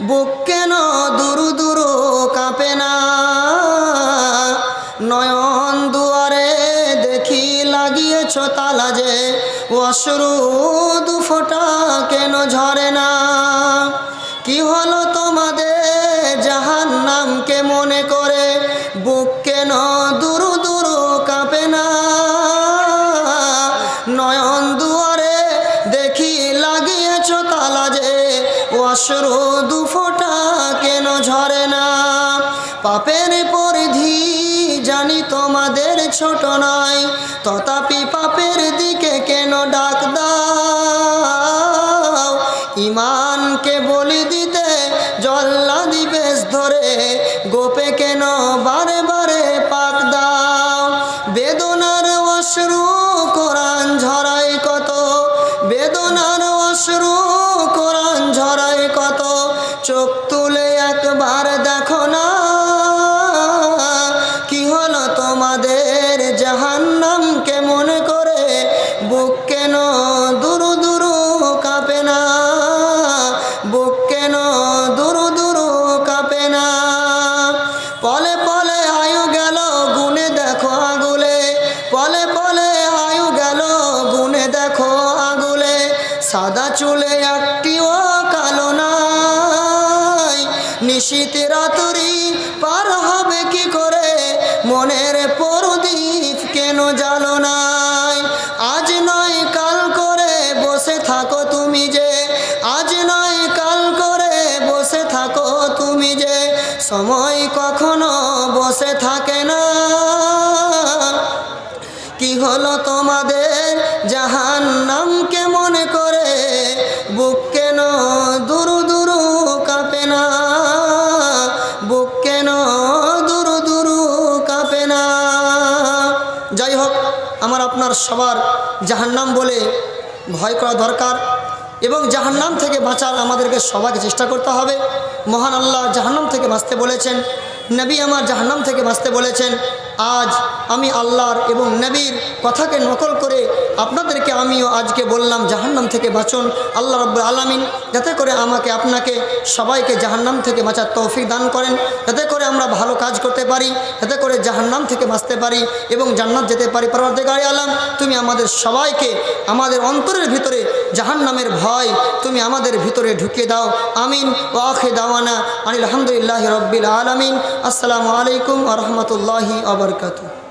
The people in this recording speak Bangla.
বুক কেন দুরু দুরু কাঁপে না, নয়ন দুয়ারে দেখি লাগিয়েছ তালা যে, অশ্রু দু ফোঁটা কেন ঝরে না। কি হলো তোমাদের জাহান্নামকে মনে করে, বুক কেন দুরু দুরু কাঁপে না, নয়ন দুয়ারে দেখি লাগিয়েছ তালা যে, অশ্রু দু ফোঁটা কেন ঝরে না। পাপের পরিধি জানি তোমাদের ছোট নয়, তথাপি পাপের দিকে কেন ডাক দাও। ইমানকে বলি দিতে জল্লাদি বেশ ধরে, গোপে কেন বারে বারে পাক দাও। বেদনার অশ্রু কোরআন ঝরায় কত, বেদনার অশ্রু কোরআন ঝরায় কত, চোখ তুলে একবার দেখো না। কি হলো তোমাদের জাহান্নামকে মনে করে, বুক কেন দুরু দুরু কাঁপে না, বুক কেন দুরু দুরু কাঁপে না। পলে পলে আয়ু গেল গুনে দেখো আগুলে, পলে পলে আয়ু গেল গুনে দেখো আগুলে, সাদা চুলে একটিও কালো নাই। নিশীথ রাতুরি পার হবে কি করে, মনের প্রদীপ কেন জ্বালো নাই। আজ নয় কাল করে বসে থাকো তুমি যে, আজ নয় কাল করে বসে থাকো তুমি যে, সময় কখনো বসে থাকে না। কি হলো তোমাদের জাহান্নামকে মনে করে, বুক কেন দুরু দুরু কাঁপে না, বুক কেন দুরু দুরু কাঁপে না। যাই হোক, আমার আপনার সবার জাহান্নাম বলে ভয় করা দরকার এবং জাহান্নাম থেকে বাঁচার আমাদেরকে সবাইকে চেষ্টা করতে হবে। মহান আল্লাহ জাহান্নাম থেকে বাঁচতে বলেছেন, নবী আমার জাহান্নাম থেকে বাঁচতে বলেছেন। আজ আমি আল্লাহর এবং নবীর কথাকে নকল করে আপনাদেরকে আমিও আজকে বললাম জাহান্নাম থেকে বাঁচুন। আল্লাহ রাব্বুল আলামিন যাতে করে আমাকে আপনাকে সবাইকে জাহান্নাম থেকে বাঁচার তৌফিক দান করেন, যাতে করে আমরা ভালো কাজ করতে পারি, যাতে করে জাহান্নাম থেকে বাঁচতে পারি এবং জান্নাত যেতে পারি। পরওয়ারদিগারে আলম, তুমি আমাদের সবাইকে আমাদের অন্তরের ভিতরে জাহান্নামের ভয় তুমি আমাদের ভিতরে ঢুকিয়ে দাও। আমিন। ওয়া আখিরু দাওয়ানা আনিল হামদুলিল্লাহি রাব্বিল আলামিন। আসসালামু আলাইকুম ওয়া রাহমাতুল্লাহি ওয়া বারাকাতুহু।